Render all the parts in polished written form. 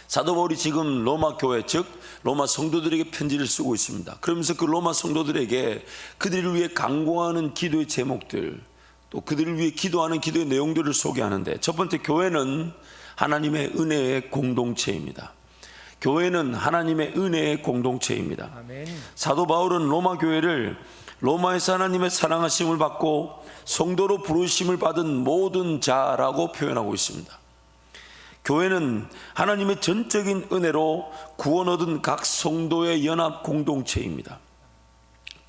사도 바울이 지금 로마 교회, 즉 로마 성도들에게 편지를 쓰고 있습니다. 그러면서 그 로마 성도들에게 그들을 위해 간구하는 기도의 제목들, 또 그들을 위해 기도하는 기도의 내용들을 소개하는데, 첫 번째, 교회는 하나님의 은혜의 공동체입니다. 교회는 하나님의 은혜의 공동체입니다. 아멘. 사도 바울은 로마 교회를 로마에서 하나님의 사랑하심을 받고 성도로 부르심을 받은 모든 자라고 표현하고 있습니다. 교회는 하나님의 전적인 은혜로 구원 얻은 각 성도의 연합 공동체입니다.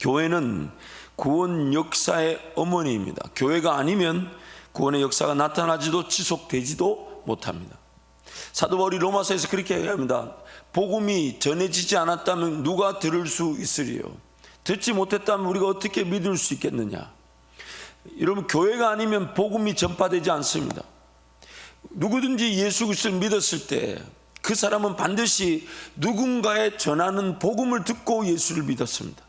교회는 구원 역사의 어머니입니다. 교회가 아니면 구원의 역사가 나타나지도 지속되지도 못합니다. 사도 바울이 로마서에서 그렇게 얘기합니다. 복음이 전해지지 않았다면 누가 들을 수 있으리요? 듣지 못했다면 우리가 어떻게 믿을 수 있겠느냐? 여러분, 교회가 아니면 복음이 전파되지 않습니다. 누구든지 예수 그리스도를 믿었을 때 그 사람은 반드시 누군가의 전하는 복음을 듣고 예수를 믿었습니다.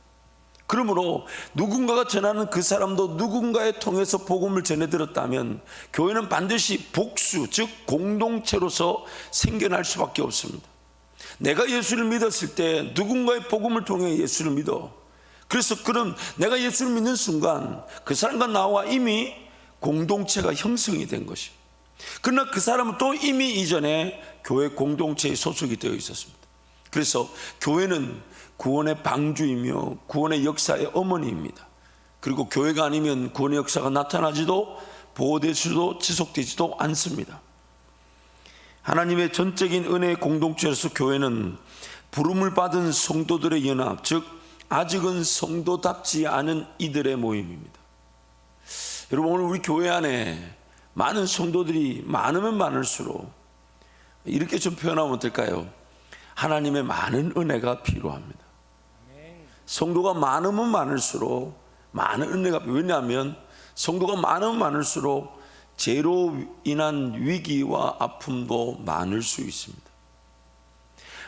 그러므로 누군가가 전하는 그 사람도 누군가에 통해서 복음을 전해 들었다면 교회는 반드시 복수, 즉 공동체로서 생겨날 수밖에 없습니다. 내가 예수를 믿었을 때 누군가의 복음을 통해 예수를 믿어. 그래서 그럼 내가 예수를 믿는 순간 그 사람과 나와 이미 공동체가 형성이 된 것이. 그러나 그 사람은 또 이미 이전에 교회 공동체에 소속이 되어 있었습니다. 그래서 교회는 구원의 방주이며 구원의 역사의 어머니입니다. 그리고 교회가 아니면 구원의 역사가 나타나지도 보호되지도 지속되지도 않습니다. 하나님의 전적인 은혜의 공동체로서 교회는 부름을 받은 성도들의 연합, 즉 아직은 성도답지 않은 이들의 모임입니다. 여러분, 오늘 우리 교회 안에 많은 성도들이 많으면 많을수록 이렇게 좀 표현하면 어떨까요? 하나님의 많은 은혜가 필요합니다. 성도가 많으면 많을수록 많은 은혜가, 왜냐하면 성도가 많으면 많을수록 죄로 인한 위기와 아픔도 많을 수 있습니다.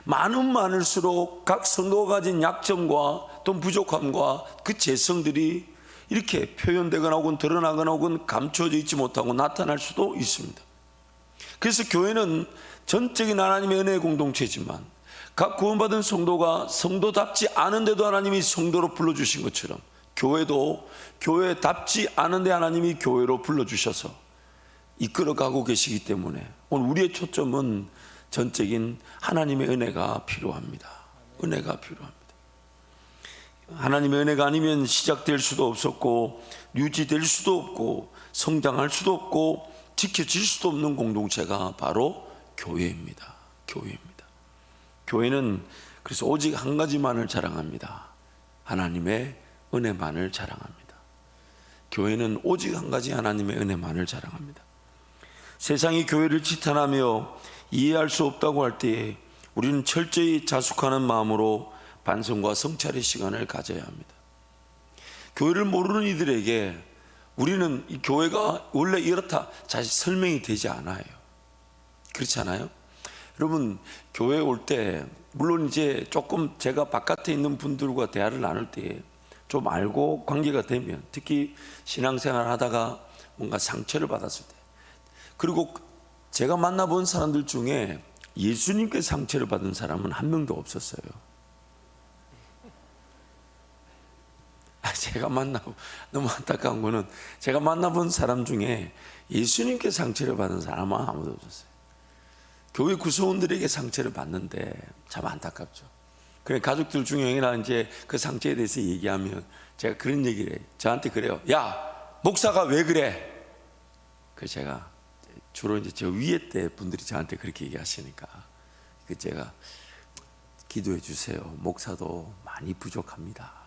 많으면 많을수록 각 성도가 가진 약점과 또 부족함과 그 죄성들이 이렇게 표현되거나 혹은 드러나거나 혹은 감춰져 있지 못하고 나타날 수도 있습니다. 그래서 교회는 전적인 하나님의 은혜의 공동체지만 각 구원받은 성도가 성도답지 않은데도 하나님이 성도로 불러주신 것처럼 교회도 교회답지 않은데 하나님이 교회로 불러주셔서 이끌어가고 계시기 때문에 오늘 우리의 초점은 전적인 하나님의 은혜가 필요합니다. 은혜가 필요합니다. 하나님의 은혜가 아니면 시작될 수도 없었고 유지될 수도 없고 성장할 수도 없고 지켜질 수도 없는 공동체가 바로 교회입니다. 교회입니다. 교회는 그래서 오직 한 가지만을 자랑합니다. 하나님의 은혜만을 자랑합니다. 교회는 오직 한 가지 하나님의 은혜만을 자랑합니다. 세상이 교회를 지탄하며 이해할 수 없다고 할 때에 우리는 철저히 자숙하는 마음으로 반성과 성찰의 시간을 가져야 합니다. 교회를 모르는 이들에게 우리는 이 교회가 원래 이렇다 사실 설명이 되지 않아요. 그렇지 않아요? 여러분, 교회에 올 때 물론 이제 조금 제가 바깥에 있는 분들과 대화를 나눌 때 좀 알고 관계가 되면, 특히 신앙생활 하다가 뭔가 상처를 받았을 때, 그리고 제가 만나본 사람들 중에 예수님께 상처를 받은 사람은 한 명도 없었어요. 제가 만나고 너무 안타까운 거는 제가 만나본 사람 중에 예수님께 상처를 받은 사람은 아무도 없었어요. 교회 구성원들에게 상처를 받는데 참 안타깝죠. 그래, 가족들 중에나 이제 그 상처에 대해서 얘기하면 제가 그런 얘기를 해요. 저한테 그래요. 야, 목사가 왜 그래? 그래서 제가 주로 이제 저 위에 때 분들이 저한테 그렇게 얘기하시니까 그 제가 기도해 주세요. 목사도 많이 부족합니다.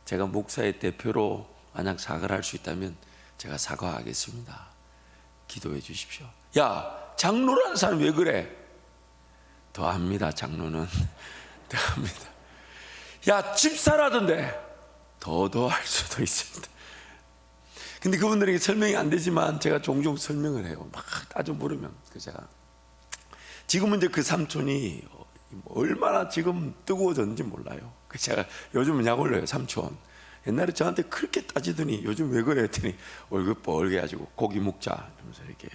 제가 목사의 대표로 만약 사과를 할 수 있다면 제가 사과하겠습니다. 기도해 주십시오. 야, 장로라는 사람 왜 그래? 더 합니다. 장로는 더 합니다. 야, 집사라던데 더 할 수도 있습니다. 근데 그분들에게 설명이 안 되지만 제가 종종 설명을 해요. 막 따져 물으면. 그래서 제가 지금은 이제 그 삼촌이 얼마나 지금 뜨거워졌는지 몰라요. 그래서 제가 요즘은 약 올려요. 삼촌, 옛날에 저한테 그렇게 따지더니 요즘 왜 그래 했더니 얼굴 뻘게 가지고 고기 먹자 이러면서 이렇게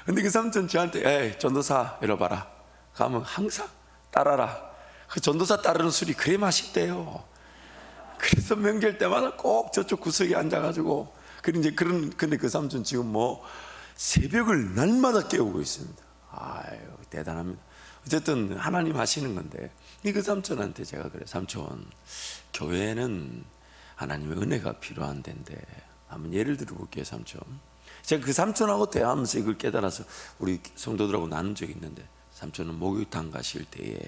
근데 그 삼촌 저한테 에이 전도사 이러봐라. 가면 항상 따라라. 그 전도사 따르는 술이 그래 맛있대요. 그래서 명절 때마다 꼭 저쪽 구석에 앉아가지고 근데 그 삼촌 지금 뭐 새벽을 날마다 깨우고 있습니다. 아유 대단합니다. 어쨌든 하나님 하시는 건데 그 삼촌한테 제가 그래 삼촌 교회는 하나님의 은혜가 필요한 데인데 한번 예를 들어볼게요 삼촌. 제가 그 삼촌하고 대화하면서 이걸 깨달아서 우리 성도들하고 나눈 적이 있는데 삼촌은 목욕탕 가실 때에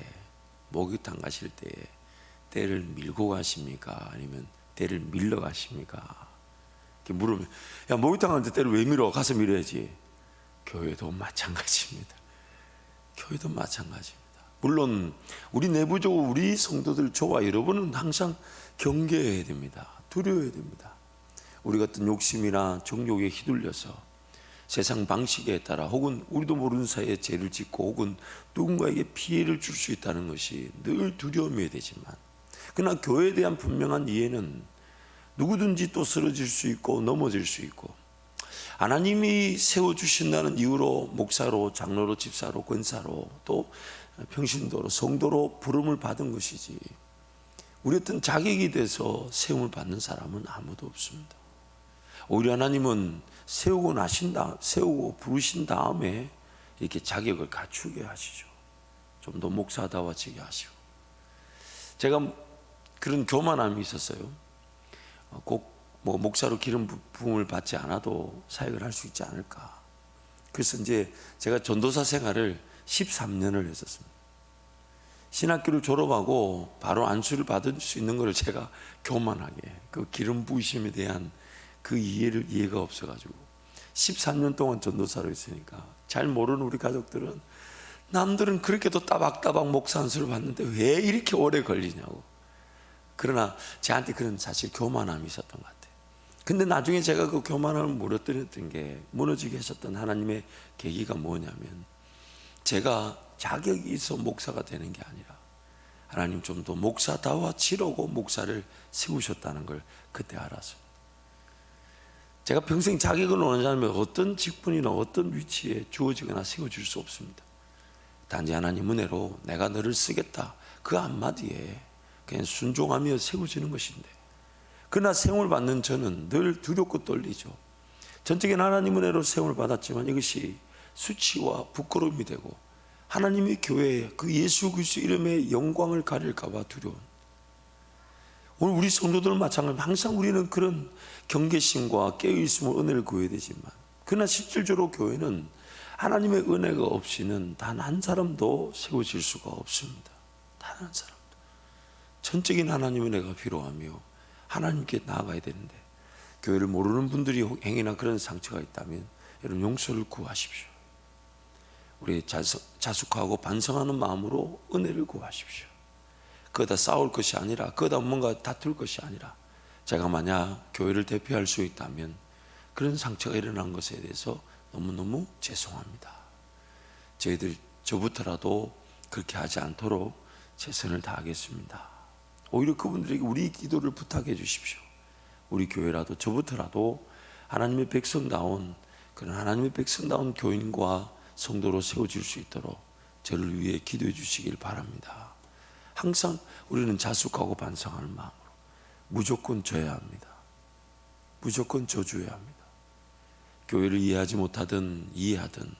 때를 밀고 가십니까? 아니면 때를 밀러 가십니까? 이렇게 물으면 야 목욕탕 가는데 때를 왜 밀어? 가서 밀어야지. 교회도 마찬가지입니다. 교회도 마찬가지입니다. 물론 우리 내부적으로 우리 성도들 저와 여러분은 항상 경계해야 됩니다. 두려워야 됩니다. 우리 같은 욕심이나 정욕에 휘둘려서 세상 방식에 따라 혹은 우리도 모르는 사이에 죄를 짓고 혹은 누군가에게 피해를 줄 수 있다는 것이 늘 두려움이 되지만 그러나 교회에 대한 분명한 이해는 누구든지 또 쓰러질 수 있고 넘어질 수 있고 하나님이 세워주신다는 이유로 목사로 장로로 집사로 권사로 또 평신도로 성도로 부름을 받은 것이지 우리 어떤 자격이 돼서 세움을 받는 사람은 아무도 없습니다. 오히려 하나님은 세우고 부르신 다음에 이렇게 자격을 갖추게 하시죠. 좀 더 목사다워지게 하시고. 제가 그런 교만함이 있었어요. 꼭 뭐 목사로 기름 부음을 받지 않아도 사역을 할 수 있지 않을까. 그래서 이제 제가 전도사 생활을 13년을 했었습니다. 신학교를 졸업하고 바로 안수를 받을 수 있는 걸 제가 교만하게 그 기름 부으심에 대한 그 이해가 없어가지고 13년 동안 전도사로 있으니까 잘 모르는 우리 가족들은 남들은 그렇게도 따박따박 목사 안수를 받는데 왜 이렇게 오래 걸리냐고. 그러나 저한테 그런 사실 교만함이 있었던 것 같아요. 근데 나중에 제가 그 교만함을 무너뜨렸던 게 무너지게 하셨던 하나님의 계기가 뭐냐면 제가 자격이 있어 목사가 되는 게 아니라 하나님 좀 더 목사다워지려고 목사를 세우셨다는 걸 그때 알았습니다. 제가 평생 자격을 원하자면 어떤 직분이나 어떤 위치에 주어지거나 세워질 수 없습니다. 단지 하나님 은혜로 내가 너를 쓰겠다 그 한마디에 그냥 순종하며 세워지는 것인데 그러나 세움을 받는 저는 늘 두렵고 떨리죠. 전적인 하나님 은혜로 세움을 받았지만 이것이 수치와 부끄러움이 되고 하나님의 교회에 그 예수 그리스도 이름의 영광을 가릴까 봐 두려운 오늘 우리 성도들은 마찬가지로 항상 우리는 그런 경계심과 깨어있음을 은혜를 구해야 되지만 그러나 실질적으로 교회는 하나님의 은혜가 없이는 단 한 사람도 세워질 수가 없습니다. 단 한 사람도. 전적인 하나님의 은혜가 필요하며 하나님께 나아가야 되는데 교회를 모르는 분들이 행여나 그런 상처가 있다면 여러분 용서를 구하십시오. 우리 자숙하고 반성하는 마음으로 은혜를 구하십시오. 그거다 싸울 것이 아니라 그거다 뭔가 다툴 것이 아니라 제가 만약 교회를 대표할 수 있다면 그런 상처가 일어난 것에 대해서 너무너무 죄송합니다. 저부터라도 그렇게 하지 않도록 최선을 다하겠습니다. 오히려 그분들에게 우리 기도를 부탁해 주십시오. 우리 교회라도 저부터라도 하나님의 백성다운 그런 하나님의 백성다운 교인과 성도로 세워질 수 있도록 저를 위해 기도해 주시길 바랍니다. 항상 우리는 자숙하고 반성하는 마음으로 무조건 져야 합니다. 무조건 져줘야 합니다. 교회를 이해하지 못하든 이해하든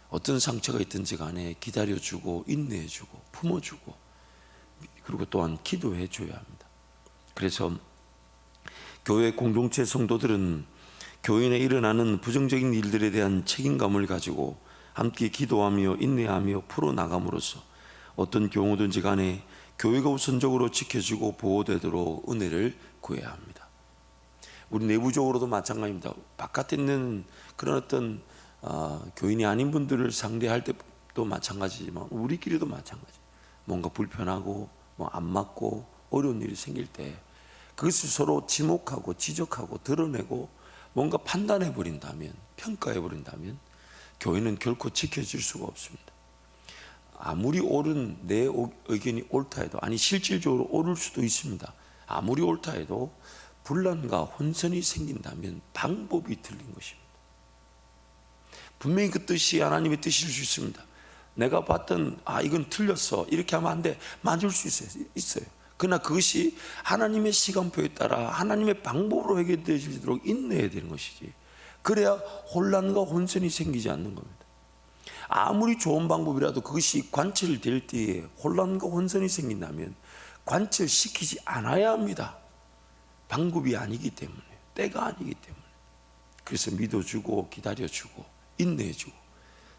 어떤 상처가 있든지 간에 기다려주고 인내해주고 품어주고 그리고 또한 기도해줘야 합니다. 그래서 교회 공동체 성도들은 교인에 일어나는 부정적인 일들에 대한 책임감을 가지고 함께 기도하며 인내하며 풀어나감으로써 어떤 경우든지 간에 교회가 우선적으로 지켜지고 보호되도록 은혜를 구해야 합니다. 우리 내부적으로도 마찬가지입니다. 바깥에 있는 그런 어떤 교인이 아닌 분들을 상대할 때도 마찬가지지만 우리끼리도 마찬가지. 뭔가 불편하고 뭐 안 맞고 어려운 일이 생길 때 그것을 서로 지목하고 지적하고 드러내고 뭔가 판단해 버린다면 평가해 버린다면 교회는 결코 지켜질 수가 없습니다. 아무리 옳은 내 의견이 옳다 해도 아니 실질적으로 옳을 수도 있습니다. 아무리 옳다 해도 분란과 혼선이 생긴다면 방법이 틀린 것입니다. 분명히 그 뜻이 하나님의 뜻일 수 있습니다. 내가 봤던 이건 틀렸어 이렇게 하면 안 돼, 맞을 수 있어요. 그러나 그것이 하나님의 시간표에 따라 하나님의 방법으로 해결되도록 인내해야 되는 것이지, 그래야 혼란과 혼선이 생기지 않는 겁니다. 아무리 좋은 방법이라도 그것이 관철될 때에 혼란과 혼선이 생긴다면 관철시키지 않아야 합니다. 방법이 아니기 때문에, 때가 아니기 때문에. 그래서 믿어주고 기다려주고 인내해주고,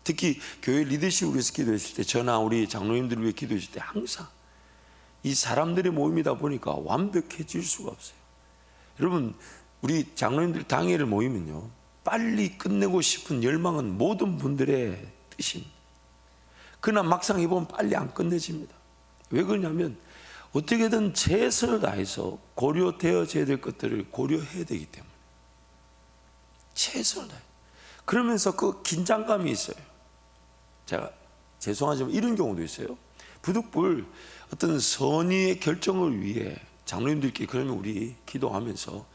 특히 교회 리더십을 위해서 기도했을 때, 저나 우리 장로님들을 위해 기도했을 때 항상 이 사람들의 모임이다 보니까 완벽해질 수가 없어요. 여러분, 우리 장로님들 당회를 모이면요, 빨리 끝내고 싶은 열망은 모든 분들의 뜻입니다. 그러나 막상 해보면 빨리 안 끝내집니다. 왜 그러냐면 어떻게든 최선을 다해서 고려되어져야 될 것들을 고려해야 되기 때문에 최선을 다해. 그러면서 그 긴장감이 있어요. 제가 죄송하지만 이런 경우도 있어요. 부득불 어떤 선의의 결정을 위해 장로님들끼리, 그러면 우리 기도하면서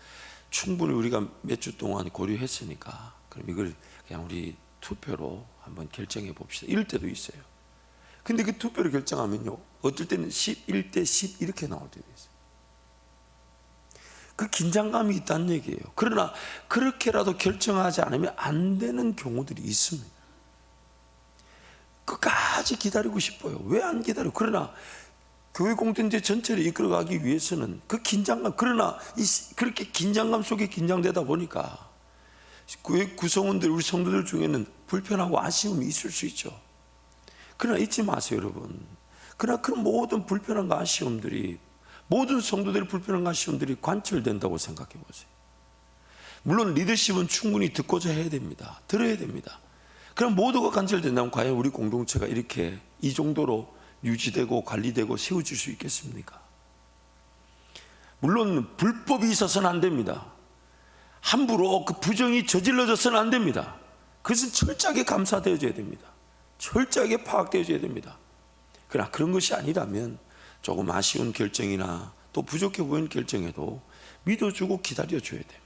충분히 우리가 몇 주 동안 고려했으니까 그럼 이걸 그냥 우리 투표로 한번 결정해 봅시다, 이럴 때도 있어요. 근데 그 투표로 결정하면요, 어떨 때는 11대 10 이렇게 나올 때도 있어요. 그 긴장감이 있다는 얘기예요. 그러나 그렇게라도 결정하지 않으면 안 되는 경우들이 있습니다. 끝까지 기다리고 싶어요. 왜 안 기다려? 그러나 교회 공동체 전체를 이끌어가기 위해서는 그 긴장감, 그러나 그렇게 긴장감 속에 긴장되다 보니까 교회 구성원들, 우리 성도들 중에는 불편하고 아쉬움이 있을 수 있죠. 그러나 잊지 마세요, 여러분. 그러나 그 모든 불편함과 아쉬움들이, 모든 성도들의 불편함과 아쉬움들이 관철된다고 생각해 보세요. 물론 리더십은 충분히 듣고자 해야 됩니다. 들어야 됩니다. 그럼 모두가 관철된다면 과연 우리 공동체가 이렇게 이 정도로 유지되고 관리되고 세워질 수 있겠습니까? 물론 불법이 있어서는 안 됩니다. 함부로 그 부정이 저질러져서는 안 됩니다. 그것은 철저하게 감사되어져야 됩니다. 철저하게 파악되어져야 됩니다. 그러나 그런 것이 아니라면 조금 아쉬운 결정이나 또 부족해 보이는 결정에도 믿어주고 기다려줘야 됩니다.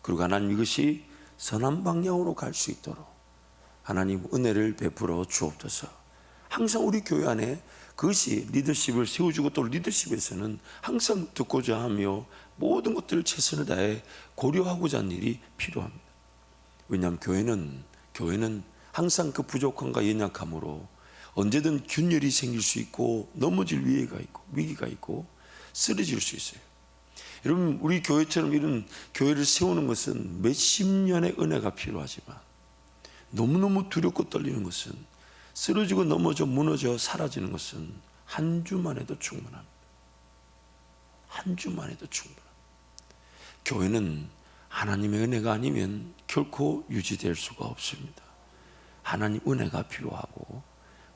그리고 하나님 이것이 선한 방향으로 갈 수 있도록 하나님 은혜를 베풀어 주옵소서. 항상 우리 교회 안에 그것이 리더십을 세워주고, 또 리더십에서는 항상 듣고자 하며 모든 것들을 최선을 다해 고려하고자 하는 일이 필요합니다. 왜냐하면 교회는 항상 그 부족함과 연약함으로 언제든 균열이 생길 수 있고 넘어질 위기가 있고 쓰러질 수 있어요. 여러분, 우리 교회처럼 이런 교회를 세우는 것은 몇십 년의 은혜가 필요하지만 너무너무 두렵고 떨리는 것은, 쓰러지고 넘어져 무너져 사라지는 것은 한 주만 해도 충분합니다. 한 주만 해도 충분합니다. 교회는 하나님의 은혜가 아니면 결코 유지될 수가 없습니다. 하나님 은혜가 필요하고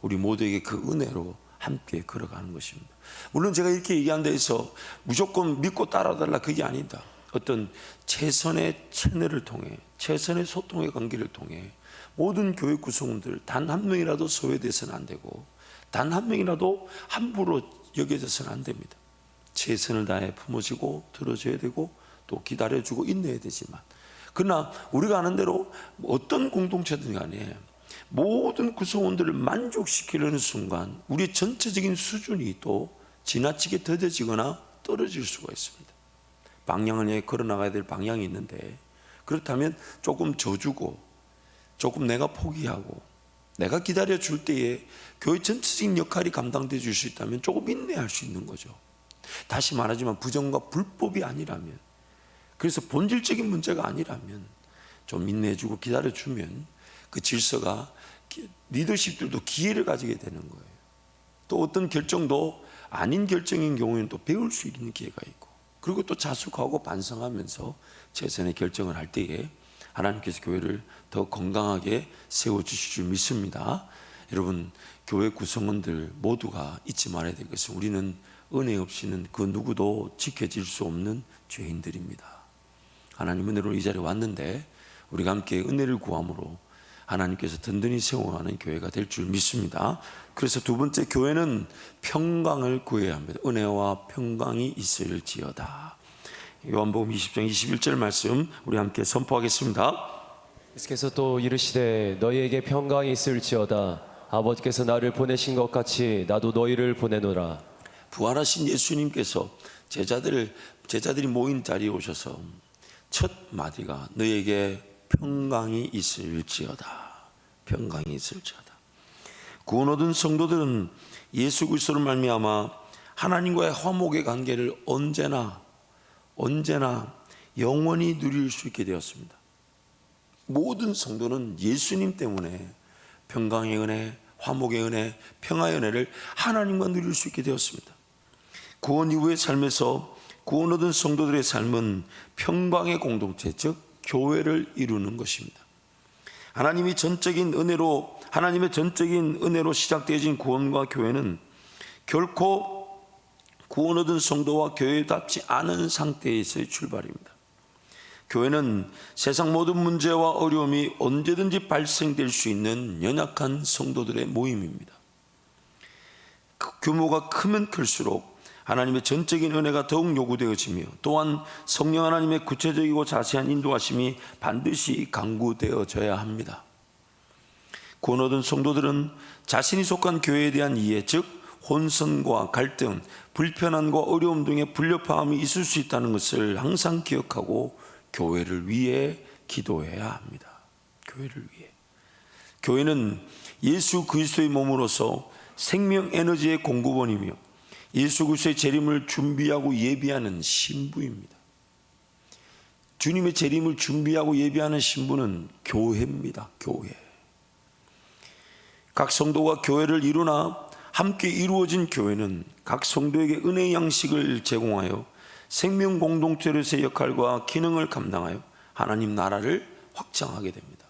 우리 모두에게 그 은혜로 함께 걸어가는 것입니다. 물론 제가 이렇게 얘기한다 해서 무조건 믿고 따라달라, 그게 아니다. 어떤 최선의 채널을 통해, 최선의 소통의 관계를 통해 모든 교회 구성원들 단 한 명이라도 소외돼서는 안 되고, 단 한 명이라도 함부로 여겨져서는 안 됩니다. 최선을 다해 품어주고 들어줘야 되고 또 기다려주고 인내해야 되지만, 그러나 우리가 아는 대로 어떤 공동체든 간에 모든 구성원들을 만족시키려는 순간 우리의 전체적인 수준이 또 지나치게 더뎌지거나 떨어질 수가 있습니다. 방향을 걸어나가야 될 방향이 있는데, 그렇다면 조금 져주고 조금 내가 포기하고 내가 기다려줄 때에 교회 전체적인 역할이 감당되어 줄 수 있다면 조금 인내할 수 있는 거죠. 다시 말하지만 부정과 불법이 아니라면, 그래서 본질적인 문제가 아니라면 좀 인내해주고 기다려주면 그 질서가, 리더십들도 기회를 가지게 되는 거예요. 또 어떤 결정도 아닌 결정인 경우에는 또 배울 수 있는 기회가 있고, 그리고 또 자숙하고 반성하면서 최선의 결정을 할 때에 하나님께서 교회를 더 건강하게 세워주실 줄 믿습니다. 여러분, 교회 구성원들 모두가 잊지 말아야 될 것은 우리는 은혜 없이는 그 누구도 지켜질 수 없는 죄인들입니다. 하나님 은혜로 이 자리에 왔는데 우리가 함께 은혜를 구함으로 하나님께서 든든히 세워가는 교회가 될 줄 믿습니다. 그래서 두 번째, 교회는 평강을 구해야 합니다. 은혜와 평강이 있을지어다. 요한복음 20장 21절 말씀 우리 함께 선포하겠습니다. 예수께서 또 이르시되 너희에게 평강이 있을지어다. 아버지께서 나를 보내신 것 같이 나도 너희를 보내노라. 부활하신 예수님께서 제자들이 모인 자리에 오셔서 첫 마디가 너희에게 평강이 있을지어다. 평강이 있을지어다. 구원 얻은 성도들은 예수 그리스도로 말미암아 하나님과의 화목의 관계를 언제나 영원히 누릴 수 있게 되었습니다. 모든 성도는 예수님 때문에 평강의 은혜, 화목의 은혜, 평화의 은혜를 하나님과 누릴 수 있게 되었습니다. 구원 이후의 삶에서 구원 얻은 성도들의 삶은 평강의 공동체, 즉 교회를 이루는 것입니다. 하나님의 전적인 은혜로 시작되어진 구원과 교회는 결코 구원 얻은 성도와 교회답지 않은 상태에서의 출발입니다. 교회는 세상 모든 문제와 어려움이 언제든지 발생될 수 있는 연약한 성도들의 모임입니다. 규모가 크면 클수록 하나님의 전적인 은혜가 더욱 요구되어지며 또한 성령 하나님의 구체적이고 자세한 인도하심이 반드시 강구되어져야 합니다. 구원 얻은 성도들은 자신이 속한 교회에 대한 이해, 즉 혼선과 갈등, 불편함과 어려움 등의 불협화음이 있을 수 있다는 것을 항상 기억하고 교회를 위해 기도해야 합니다. 교회를 위해. 교회는 예수 그리스도의 몸으로서 생명 에너지의 공급원이며 예수 그리스도의 재림을 준비하고 예비하는 신부입니다. 주님의 재림을 준비하고 예비하는 신부는 교회입니다. 교회. 각 성도가 교회를 이루나 함께 이루어진 교회는 각 성도에게 은혜의 양식을 제공하여 생명 공동체로서의 역할과 기능을 감당하여 하나님 나라를 확장하게 됩니다.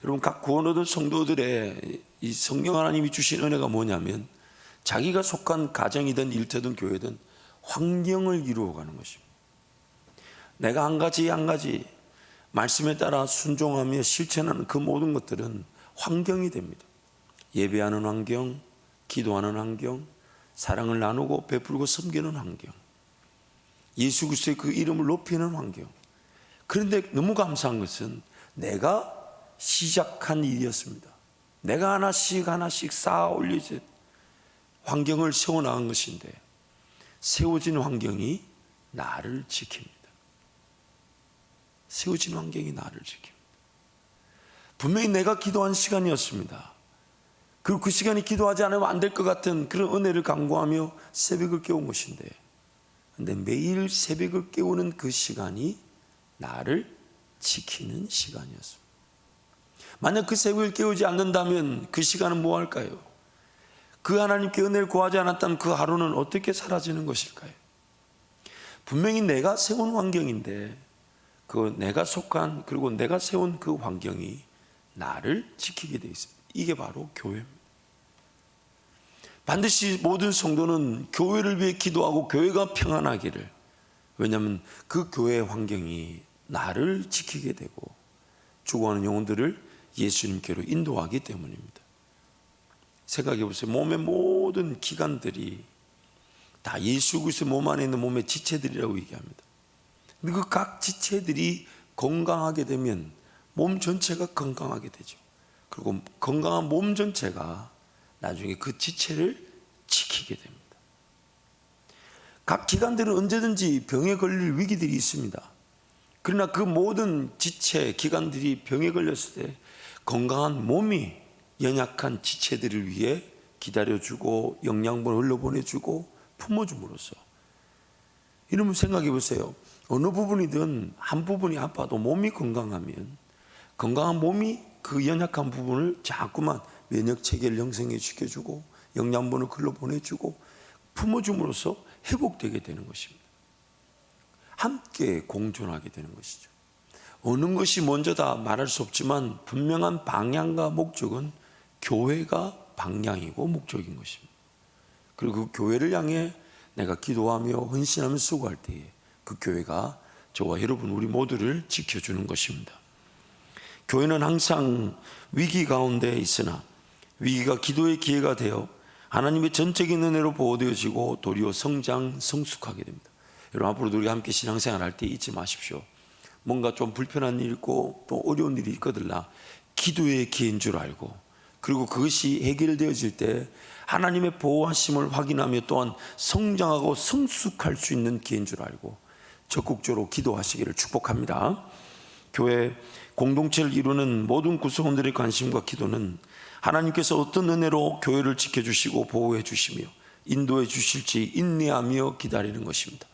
여러분, 각 구원 얻은 성도들의 이 성령 하나님이 주신 은혜가 뭐냐면 자기가 속한 가정이든 일터든 교회든 환경을 이루어가는 것입니다. 내가 한 가지 말씀에 따라 순종하며 실천하는 그 모든 것들은 환경이 됩니다. 예배하는 환경, 기도하는 환경, 사랑을 나누고 베풀고 섬기는 환경, 예수 그리스도의 그 이름을 높이는 환경. 그런데 너무 감사한 것은 내가 시작한 일이었습니다. 내가 하나씩 쌓아 올리듯 환경을 세워나간 것인데 세워진 환경이 나를 지킵니다. 세워진 환경이 나를 지킵니다. 분명히 내가 기도한 시간이었습니다. 그리고 그 시간이 기도하지 않으면 안 될 것 같은 그런 은혜를 간구하며 새벽을 깨운 것인데, 근데 매일 새벽을 깨우는 그 시간이 나를 지키는 시간이었습니다. 만약 그 새벽을 깨우지 않는다면 그 시간은 뭐 할까요? 그 하나님께 은혜를 구하지 않았다면 그 하루는 어떻게 사라지는 것일까요? 분명히 내가 세운 환경인데 그 내가 속한 그리고 내가 세운 그 환경이 나를 지키게 되어 있습니다. 이게 바로 교회입니다. 반드시 모든 성도는 교회를 위해 기도하고 교회가 평안하기를, 왜냐하면 그 교회의 환경이 나를 지키게 되고 죽어가는 영혼들을 예수님께로 인도하기 때문입니다. 생각해 보세요. 몸의 모든 기관들이 다 예수 그리스도 몸 안에 있는 몸의 지체들이라고 얘기합니다. 그 각 지체들이 건강하게 되면 몸 전체가 건강하게 되죠. 그리고 건강한 몸 전체가 나중에 그 지체를 지키게 됩니다. 각 기관들은 언제든지 병에 걸릴 위기들이 있습니다. 그러나 그 모든 지체, 기관들이 병에 걸렸을 때 건강한 몸이 연약한 지체들을 위해 기다려주고 영양분을 흘려보내주고 품어줌으로써, 이러면 생각해 보세요. 어느 부분이든 한 부분이 아파도 몸이 건강하면 건강한 몸이 그 연약한 부분을 자꾸만 면역체계를 형성해 시켜주고 영양분을 흘려보내주고 품어줌으로써 회복되게 되는 것입니다. 함께 공존하게 되는 것이죠. 어느 것이 먼저다 말할 수 없지만 분명한 방향과 목적은 교회가 방향이고 목적인 것입니다. 그리고 그 교회를 향해 내가 기도하며 헌신하며 수고할 때에 그 교회가 저와 여러분 우리 모두를 지켜주는 것입니다. 교회는 항상 위기 가운데 있으나 위기가 기도의 기회가 되어 하나님의 전적인 은혜로 보호되어지고 도리어 성장, 성숙하게 됩니다. 여러분, 앞으로도 우리가 함께 신앙생활 할 때 잊지 마십시오. 뭔가 좀 불편한 일 있고 또 어려운 일이 있거들라 기도의 기회인 줄 알고, 그리고 그것이 해결되어질 때 하나님의 보호하심을 확인하며 또한 성장하고 성숙할 수 있는 기회인 줄 알고 적극적으로 기도하시기를 축복합니다. 교회 공동체를 이루는 모든 구성원들의 관심과 기도는 하나님께서 어떤 은혜로 교회를 지켜주시고 보호해 주시며 인도해 주실지 인내하며 기다리는 것입니다.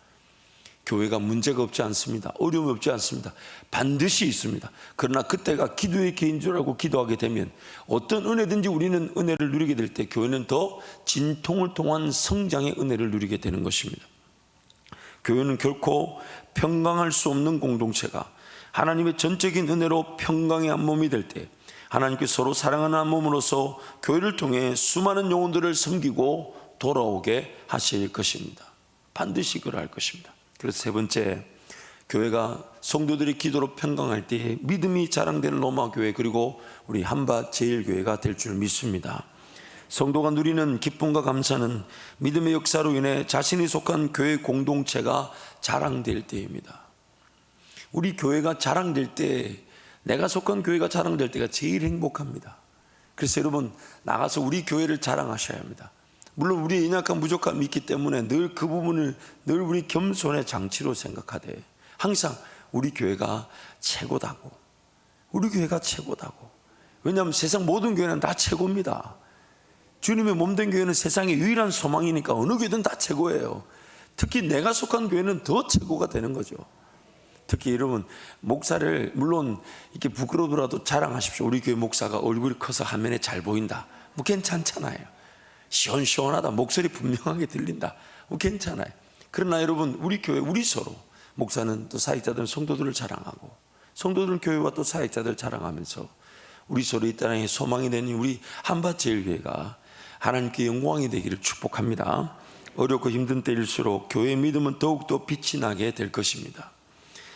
교회가 문제가 없지 않습니다. 어려움이 없지 않습니다. 반드시 있습니다. 그러나 그때가 기도의 기회인 줄 알고 기도하게 되면 어떤 은혜든지 우리는 은혜를 누리게 될 때 교회는 더 진통을 통한 성장의 은혜를 누리게 되는 것입니다. 교회는 결코 평강할 수 없는 공동체가 하나님의 전적인 은혜로 평강의 한 몸이 될 때 하나님께 서로 사랑하는 한 몸으로서 교회를 통해 수많은 영혼들을 섬기고 돌아오게 하실 것입니다. 반드시 그러할 것입니다. 그래서 세 번째, 교회가 성도들의 기도로 평강할 때 믿음이 자랑되는 로마 교회 그리고 우리 한밭 제일교회가 될 줄 믿습니다. 성도가 누리는 기쁨과 감사는 믿음의 역사로 인해 자신이 속한 교회 공동체가 자랑될 때입니다. 우리 교회가 자랑될 때, 내가 속한 교회가 자랑될 때가 제일 행복합니다. 그래서 여러분 나가서 우리 교회를 자랑하셔야 합니다. 물론 우리의 연약한 부족함이 있기 때문에 늘 그 부분을 늘 우리 겸손의 장치로 생각하되 항상 우리 교회가 최고다고, 우리 교회가 최고다고. 왜냐하면 세상 모든 교회는 다 최고입니다. 주님의 몸된 교회는 세상의 유일한 소망이니까 어느 교회든 다 최고예요. 특히 내가 속한 교회는 더 최고가 되는 거죠. 특히 여러분 목사를 물론 이렇게 부끄러워도 자랑하십시오. 우리 교회 목사가 얼굴이 커서 화면에 잘 보인다. 뭐 괜찮잖아요. 시원시원하다. 목소리 분명하게 들린다. 뭐 괜찮아요. 그러나 여러분 우리 교회 우리 서로 목사는 또 사역자들은 성도들을 자랑하고 성도들은 교회와 또 사역자들을 자랑하면서 우리 서로 이 땅에 소망이 되는 우리 한밭제일교회가 하나님께 영광이 되기를 축복합니다. 어렵고 힘든 때일수록 교회의 믿음은 더욱더 빛이 나게 될 것입니다.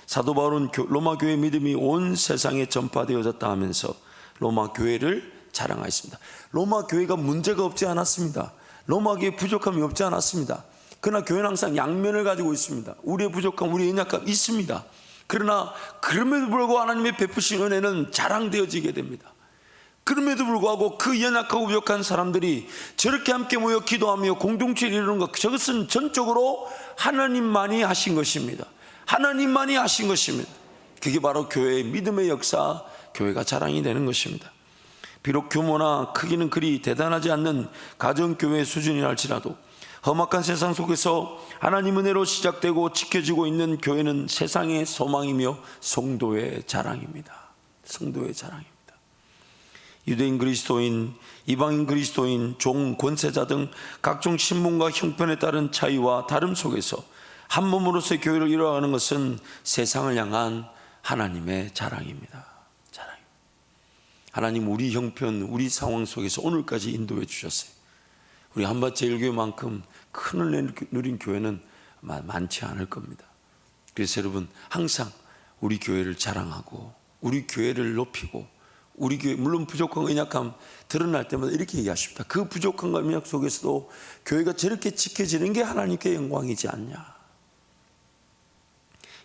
사도 바울은 로마 교회의 믿음이 온 세상에 전파되어졌다 하면서 로마 교회를 자랑하였습니다. 로마 교회가 문제가 없지 않았습니다. 로마 교회에 부족함이 없지 않았습니다. 그러나 교회는 항상 양면을 가지고 있습니다. 우리의 부족함, 우리의 연약함 있습니다. 그러나 그럼에도 불구하고 하나님의 베푸신 은혜는 자랑되어지게 됩니다. 그럼에도 불구하고 그 연약하고 부족한 사람들이 저렇게 함께 모여 기도하며 공동체를 이루는 것, 저것은 전적으로 하나님만이 하신 것입니다. 하나님만이 하신 것입니다. 그게 바로 교회의 믿음의 역사, 교회가 자랑이 되는 것입니다. 비록 규모나 크기는 그리 대단하지 않는 가정교회 수준이라 할지라도 험악한 세상 속에서 하나님 은혜로 시작되고 지켜지고 있는 교회는 세상의 소망이며 성도의 자랑입니다. 성도의 자랑입니다. 유대인 그리스도인, 이방인 그리스도인, 종, 권세자 등 각종 신분과 형편에 따른 차이와 다름 속에서 한 몸으로서의 교회를 이루어가는 것은 세상을 향한 하나님의 자랑입니다. 자랑입니다. 하나님 우리 형편, 우리 상황 속에서 오늘까지 인도해 주셨어요. 우리 한밭제일교회만큼 큰 은혜 누린 교회는 많지 않을 겁니다. 그래서 여러분 항상 우리 교회를 자랑하고 우리 교회를 높이고 우리 교회 물론 부족한 연약함 드러날 때마다 이렇게 얘기하십니다. 그 부족함과 연약 속에서도 교회가 저렇게 지켜지는 게 하나님께 영광이지 않냐.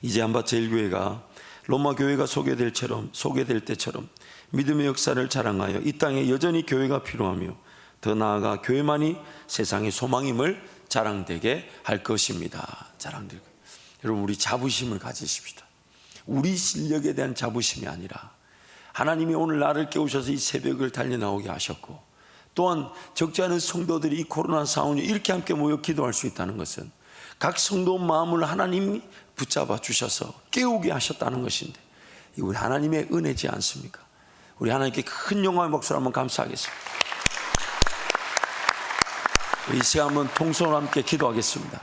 이제 한밭제일교회가 로마 교회가 소개될 때처럼 믿음의 역사를 자랑하여 이 땅에 여전히 교회가 필요하며 더 나아가 교회만이 세상의 소망임을 자랑되게 할 것입니다. 자랑되게. 여러분 우리 자부심을 가지십시다. 우리 실력에 대한 자부심이 아니라 하나님이 오늘 나를 깨우셔서 이 새벽을 달려나오게 하셨고 또한 적지 않은 성도들이 이 코로나 상황에 이렇게 함께 모여 기도할 수 있다는 것은 각 성도 마음을 하나님이 붙잡아 주셔서 깨우게 하셨다는 것인데 이 우리 하나님의 은혜지 않습니까? 우리 하나님께 큰 영광의 박수를 한번 감사하겠습니다. 이 시간 한번 통성으로 함께 기도하겠습니다.